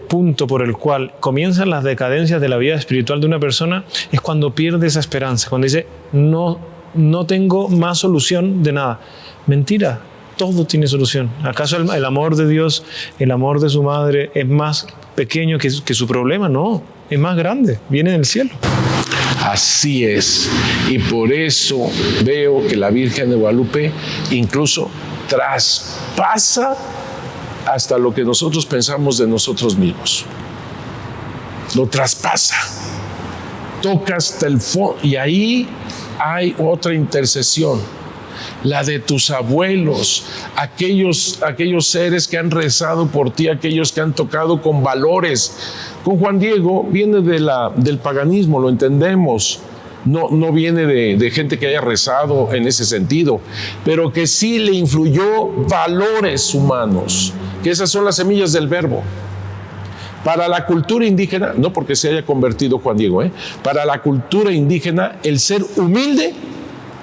punto por el cual comienzan las decadencias de la vida espiritual de una persona es cuando pierde esa esperanza, cuando dice: no tengo más solución de nada. Mentira, todo tiene solución. ¿Acaso el amor de Dios, el amor de su madre es más pequeño que su problema? No, es más grande, viene del cielo. Así es, y por eso veo que la Virgen de Guadalupe incluso traspasa hasta lo que nosotros pensamos de nosotros mismos. Lo traspasa, toca hasta el fondo, y ahí hay otra intercesión, la de tus abuelos, aquellos seres que han rezado por ti, aquellos que han tocado con valores. Con Juan Diego viene del paganismo, lo entendemos. No viene de gente que haya rezado en ese sentido, pero que sí le influyó valores humanos, que esas son las semillas del Verbo. Para la cultura indígena, no porque se haya convertido Juan Diego, para la cultura indígena, el ser humilde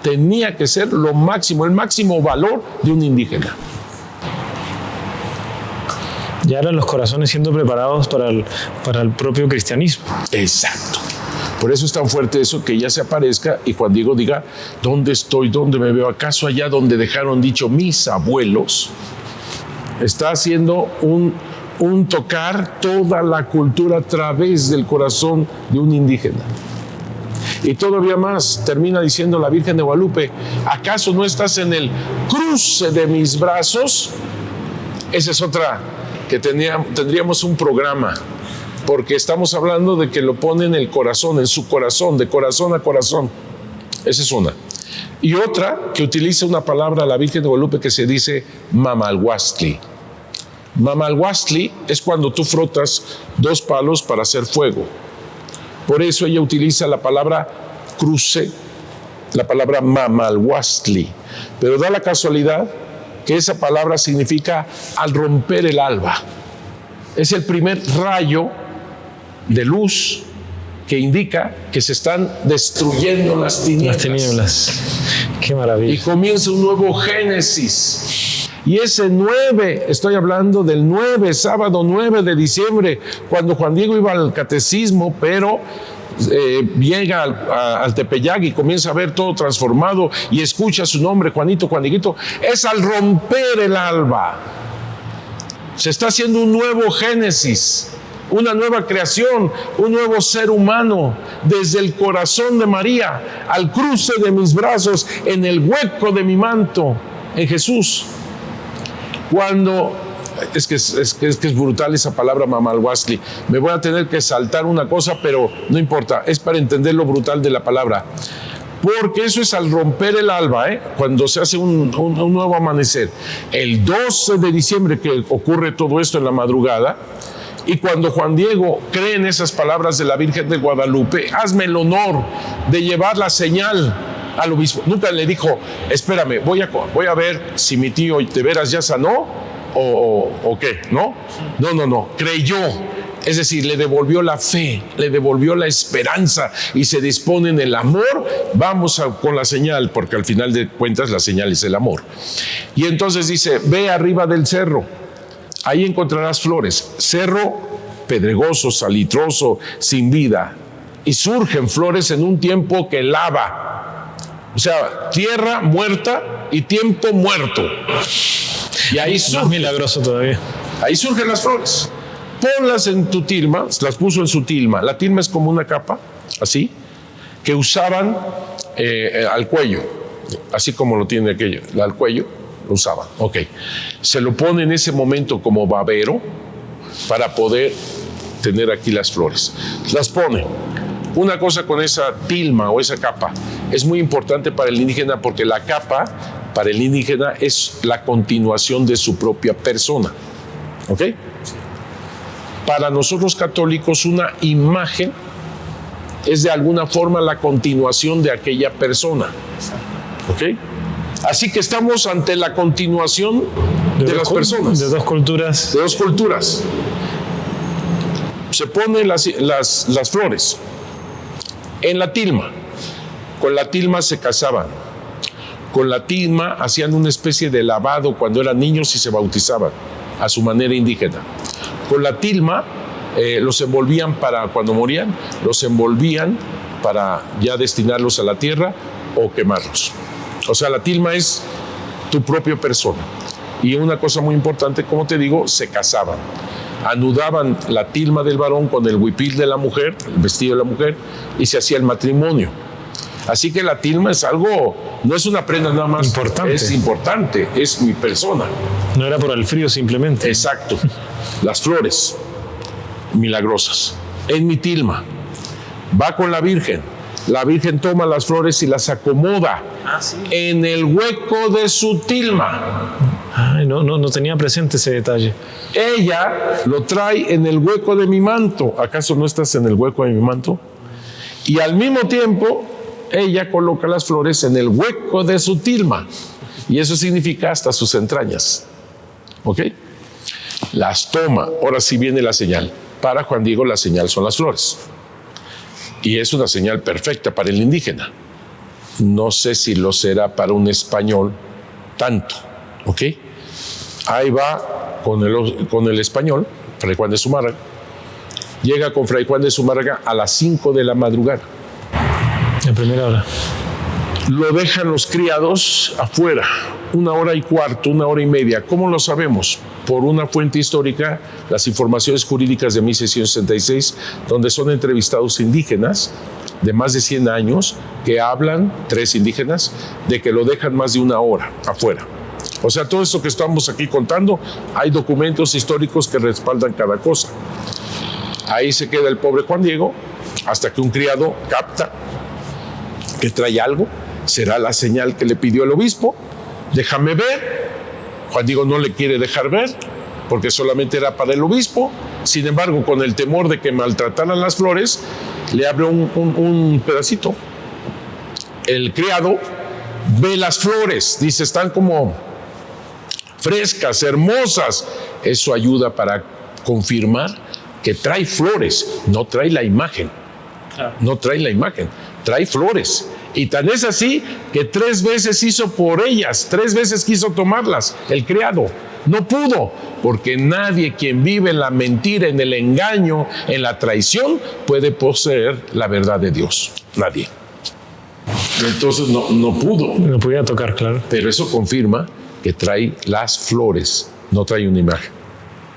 tenía que ser lo máximo, el máximo valor de un indígena. Ya eran los corazones siendo preparados para el propio cristianismo. Exacto. Por eso es tan fuerte eso, que ella se aparezca y Juan Diego diga: ¿dónde estoy? ¿Dónde me veo? ¿Acaso allá donde dejaron dicho mis abuelos? Está haciendo un tocar toda la cultura a través del corazón de un indígena. Y todavía más, termina diciendo la Virgen de Guadalupe: ¿acaso no estás en el cruce de mis brazos? Esa es otra que tendríamos un programa, porque estamos hablando de que lo pone en el corazón, en su corazón, de corazón a corazón. Esa es una. Y otra, que utiliza una palabra la Virgen de Guadalupe que se dice mamalhuastli. Mamalhuastli es cuando tú frotas dos palos para hacer fuego. Por eso ella utiliza la palabra cruce, la palabra mamalhuastli. Pero da la casualidad que esa palabra significa al romper el alba. Es el primer rayo de luz que indica que se están destruyendo las tinieblas. Las tinieblas. Qué maravilla. Y comienza un nuevo Génesis. Y ese 9, estoy hablando del 9, sábado 9 de diciembre, cuando Juan Diego iba al catecismo, pero llega al Tepeyac y comienza a ver todo transformado y escucha su nombre, Juanito, Juan Dieguito. Es al romper el alba. Se está haciendo un nuevo Génesis, una nueva creación, un nuevo ser humano, desde el corazón de María al cruce de mis brazos, en el hueco de mi manto, en Jesús. Cuando, es que es brutal esa palabra mamalhuastli. Me voy a tener que saltar una cosa, pero no importa, es para entender lo brutal de la palabra. Porque eso es al romper el alba, cuando se hace un nuevo amanecer. El 12 de diciembre que ocurre todo esto en la madrugada, Y cuando Juan Diego cree en esas palabras de la Virgen de Guadalupe, hazme el honor de llevar la señal al obispo. Nunca le dijo, espérame, voy a ver si mi tío de veras ya sanó o qué, ¿no? No, creyó. Es decir, le devolvió la fe, le devolvió la esperanza y se dispone en el amor. Vamos con la señal, porque al final de cuentas la señal es el amor. Y entonces dice, ve arriba del cerro, ahí encontrarás flores. Cerro pedregoso, salitroso, sin vida. Y surgen flores en un tiempo que lava. O sea, tierra muerta y tiempo muerto. Y ahí Más milagroso todavía. Ahí surgen las flores. Ponlas en tu tilma, las puso en su tilma. La tilma es como una capa, así, que usaban al cuello, así como lo tiene aquello, al cuello lo usaban. Ok. Se lo pone en ese momento como babero para poder tener aquí las flores. Las pone. Una cosa con esa tilma o esa capa es muy importante para el indígena, porque la capa para el indígena es la continuación de su propia persona. ¿Ok? Para nosotros católicos, una imagen es de alguna forma la continuación de aquella persona. ¿Ok? Así que estamos ante la continuación de las personas. De dos culturas. De dos culturas. Se ponen las flores en la tilma. Con la tilma se casaban. Con la tilma hacían una especie de lavado cuando eran niños y se bautizaban a su manera indígena. Con la tilma los envolvían para cuando morían, los envolvían para ya destinarlos a la tierra o quemarlos. O sea, la tilma es tu propia persona. Y una cosa muy importante, como te digo, se casaban. Anudaban la tilma del varón con el huipil de la mujer, el vestido de la mujer, y se hacía el matrimonio. Así que la tilma es algo, no es una prenda nada más. Importante. Es importante, es mi persona. No era por el frío simplemente. Exacto. Las flores milagrosas en mi tilma. Va con la Virgen. La Virgen toma las flores y las acomoda en el hueco de su tilma. Ay, no tenía presente ese detalle. Ella lo trae en el hueco de mi manto. ¿Acaso no estás en el hueco de mi manto? Y al mismo tiempo, ella coloca las flores en el hueco de su tilma. Y eso significa hasta sus entrañas. ¿Ok? Las toma. Ahora sí viene la señal. Para Juan Diego la señal son las flores. Y es una señal perfecta para el indígena. No sé si lo será para un español tanto. ¿Ok? Ahí va con el español, Fray Juan de Zumárraga. Llega con Fray Juan de Zumárraga a las 5 de la madrugada. En primera hora. Lo dejan los criados afuera, 1 hora y cuarto, 1 hora y media. ¿Cómo lo sabemos? Por una fuente histórica, las informaciones jurídicas de 1666, donde son entrevistados indígenas de más de 100 años que hablan, 3 indígenas, de que lo dejan más de 1 hora afuera. O sea, todo esto que estamos aquí contando, hay documentos históricos que respaldan cada cosa. Ahí se queda el pobre Juan Diego hasta que un criado capta que trae algo. Será la señal que le pidió el obispo. Déjame ver. Juan Diego no le quiere dejar ver porque solamente era para el obispo. Sin embargo, con el temor de que maltrataran las flores, le abre un pedacito. El criado ve las flores, dice, están como frescas, hermosas. Eso ayuda para confirmar que trae flores, no trae la imagen. No trae la imagen, trae flores. Y tan es así que 3 veces hizo por ellas, 3 veces quiso tomarlas, el criado. No pudo, porque nadie quien vive en la mentira, en el engaño, en la traición, puede poseer la verdad de Dios. Nadie. Entonces no pudo. No podía tocar, claro. Pero eso confirma que trae las flores, no trae una imagen.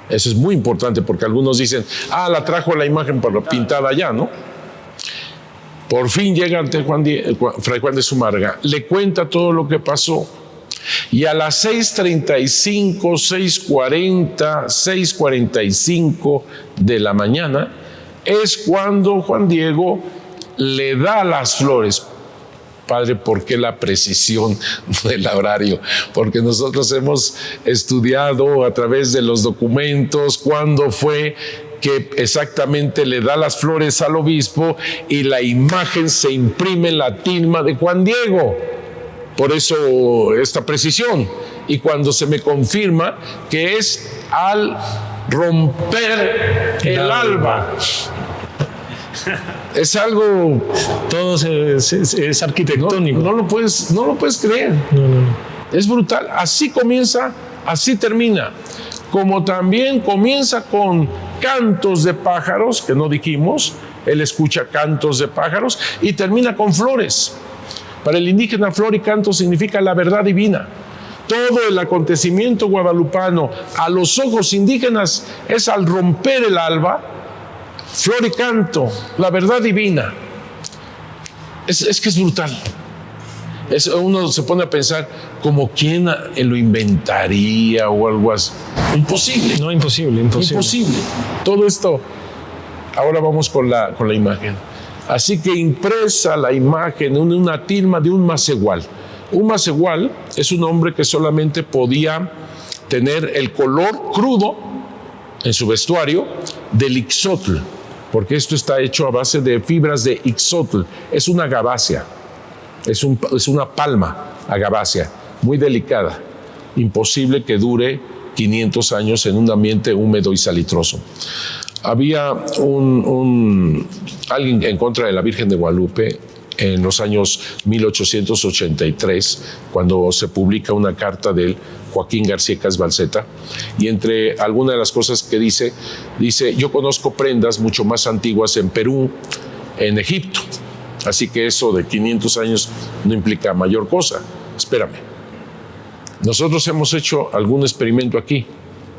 Eso es muy importante porque algunos dicen, la trajo la imagen pintada allá, ¿no? Por fin llega ante Fray Juan de Zumárraga, le cuenta todo lo que pasó. Y a las 6:35, 6:40, 6:45 de la mañana es cuando Juan Diego le da las flores. Padre, ¿por qué la precisión del horario? Porque nosotros hemos estudiado a través de los documentos cuándo fue que exactamente le da las flores al obispo y la imagen se imprime en la tilma de Juan Diego. Por eso esta precisión. Y cuando se me confirma que es al romper el alba. Es algo... Todo es arquitectónico. No lo puedes creer. No. Es brutal. Así comienza, así termina. Como también comienza con cantos de pájaros, que no dijimos, él escucha cantos de pájaros, y termina con flores. Para el indígena, flor y canto significa la verdad divina. Todo el acontecimiento guadalupano a los ojos indígenas es al romper el alba, flor y canto, la verdad divina. Es que es brutal. Uno se pone a pensar, como quién lo inventaría o algo así. Imposible. No, imposible. Imposible. Todo esto, ahora vamos con la imagen. Así que impresa la imagen en una tilma de un macehual. Un macehual es un hombre que solamente podía tener el color crudo en su vestuario del ixotl, porque esto está hecho a base de fibras de ixotl. Es una agavácea, es una palma agavácea, muy delicada. Imposible que dure 500 años en un ambiente húmedo y salitroso. Había alguien en contra de la Virgen de Guadalupe en los años 1883, cuando se publica una carta de Joaquín García Casbalceta, y entre algunas de las cosas que dice, yo conozco prendas mucho más antiguas en Perú, en Egipto, así que eso de 500 años no implica mayor cosa. Espérame, nosotros hemos hecho algún experimento aquí,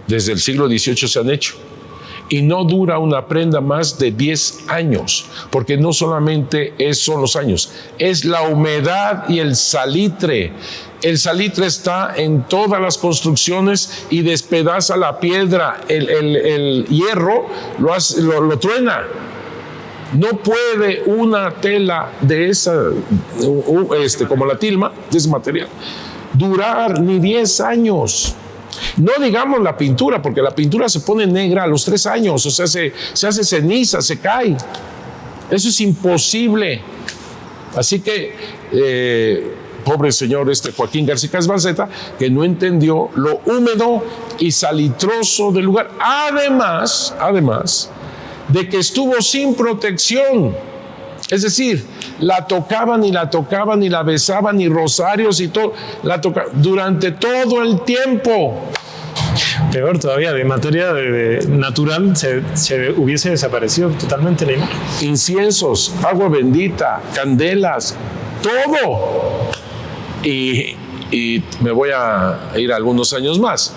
desde el siglo XVIII se han hecho, y no dura una prenda más de 10 años, porque no solamente son los años, es la humedad y el salitre. El salitre está en todas las construcciones y despedaza la piedra, el hierro lo truena. No puede una tela de esa, como la tilma, de ese material, durar ni 10 años. No digamos la pintura, porque la pintura se pone negra a los 3 años, o sea, se hace ceniza, se cae. Eso es imposible. Así que, pobre señor Joaquín García Casbalceta, que no entendió lo húmedo y salitroso del lugar. Además de que estuvo sin protección. Es decir, la tocaban y la besaban y rosarios y todo, la tocaban durante todo el tiempo. Peor todavía, de materia natural se hubiese desaparecido totalmente la imagen. Inciensos, agua bendita, candelas, todo. Y me voy a ir algunos años más.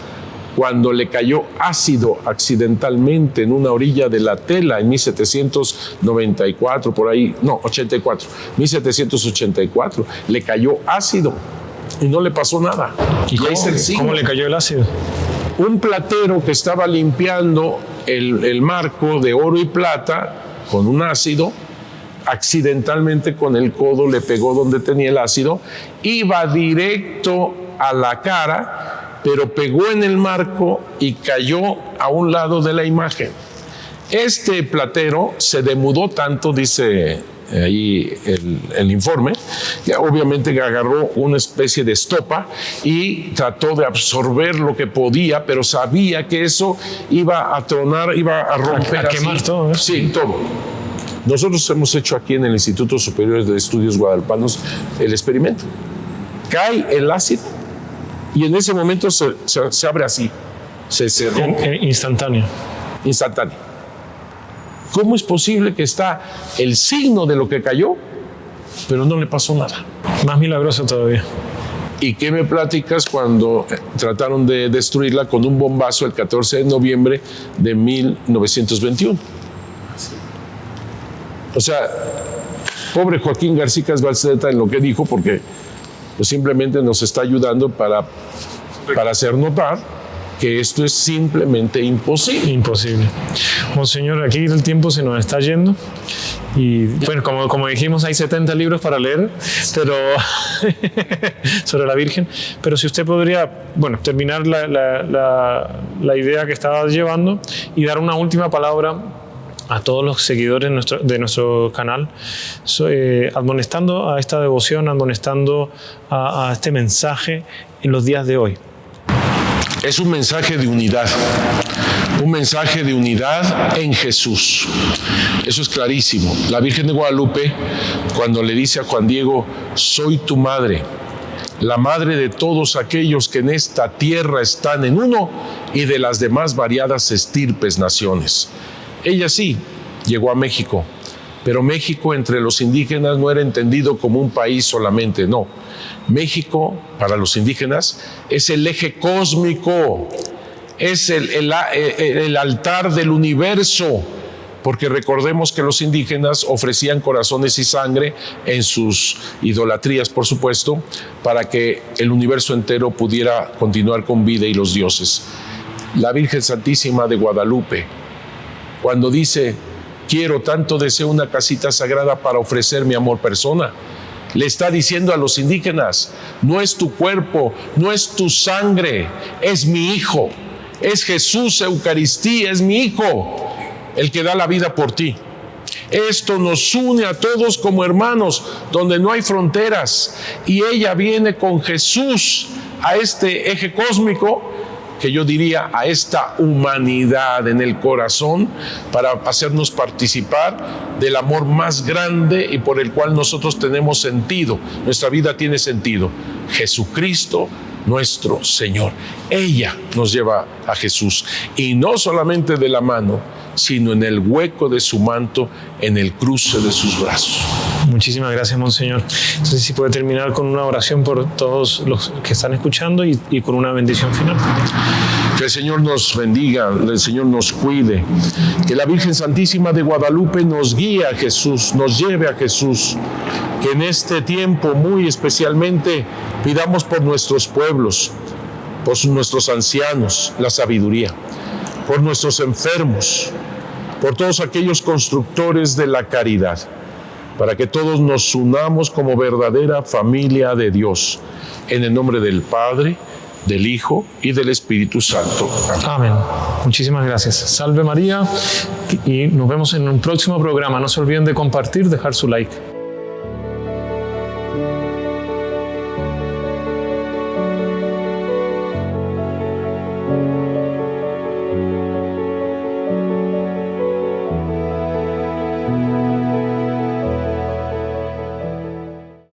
Cuando le cayó ácido accidentalmente en una orilla de la tela en 1794, por ahí, no, 1784, le cayó ácido y no le pasó nada. ¿Y cómo le cayó el ácido? Un platero que estaba limpiando el marco de oro y plata con un ácido, accidentalmente con el codo le pegó donde tenía el ácido, iba directo a la cara, pero pegó en el marco y cayó a un lado de la imagen. Este platero se demudó tanto, dice ahí el informe, que obviamente agarró una especie de estopa y trató de absorber lo que podía, pero sabía que eso iba a tronar, iba a romper, a quemar todo, ¿eh? Sí, todo. Nosotros hemos hecho aquí en el Instituto Superior de Estudios Guadalupanos el experimento. Cae el ácido y en ese momento se abre así, se cerró. Instantáneo. ¿Cómo es posible que está el signo de lo que cayó, pero no le pasó nada? Más milagroso todavía. ¿Y qué me platicas cuando trataron de destruirla con un bombazo el 14 de noviembre de 1921? O sea, pobre Joaquín García Casbalceta en lo que dijo, porque pues simplemente nos está ayudando para hacer notar que esto es simplemente imposible. Imposible. Monseñor, aquí el tiempo se nos está yendo. Y bueno, como dijimos, hay 70 libros para leer, pero sobre la Virgen. Pero si usted podría, bueno, terminar la idea que estaba llevando y dar una última palabra a todos los seguidores de nuestro canal, admonestando a esta devoción, admonestando a este mensaje en los días de hoy. Es un mensaje de unidad. Un mensaje de unidad en Jesús. Eso es clarísimo. La Virgen de Guadalupe, cuando le dice a Juan Diego, soy tu madre, la madre de todos aquellos que en esta tierra están en uno y de las demás variadas estirpes naciones. Ella sí llegó a México, pero México entre los indígenas no era entendido como un país solamente, no. México, para los indígenas, es el eje cósmico, es el altar del universo, porque recordemos que los indígenas ofrecían corazones y sangre en sus idolatrías, por supuesto, para que el universo entero pudiera continuar con vida y los dioses. La Virgen Santísima de Guadalupe, cuando dice, quiero tanto, deseo una casita sagrada para ofrecer mi amor persona, le está diciendo a los indígenas, no es tu cuerpo, no es tu sangre, es mi hijo. Es Jesús, Eucaristía, es mi Hijo, el que da la vida por ti. Esto nos une a todos como hermanos, donde no hay fronteras. Y ella viene con Jesús a este eje cósmico, que yo diría a esta humanidad en el corazón, para hacernos participar del amor más grande y por el cual nosotros tenemos sentido. Nuestra vida tiene sentido. Jesucristo, nuestro Señor. Ella nos lleva a Jesús, y no solamente de la mano, sino en el hueco de su manto, en el cruce de sus brazos. Muchísimas gracias, Monseñor. Entonces, si puede terminar con una oración por todos los que están escuchando y con una bendición final. Que el Señor nos bendiga, el Señor nos cuide, que la Virgen Santísima de Guadalupe nos guíe a Jesús, nos lleve a Jesús, que en este tiempo muy especialmente pidamos por nuestros pueblos, por nuestros ancianos, la sabiduría, por nuestros enfermos, por todos aquellos constructores de la caridad, para que todos nos unamos como verdadera familia de Dios, en el nombre del Padre, del Hijo y del Espíritu Santo. Amén. Muchísimas gracias. Salve María, y nos vemos en un próximo programa. No se olviden de compartir, dejar su like.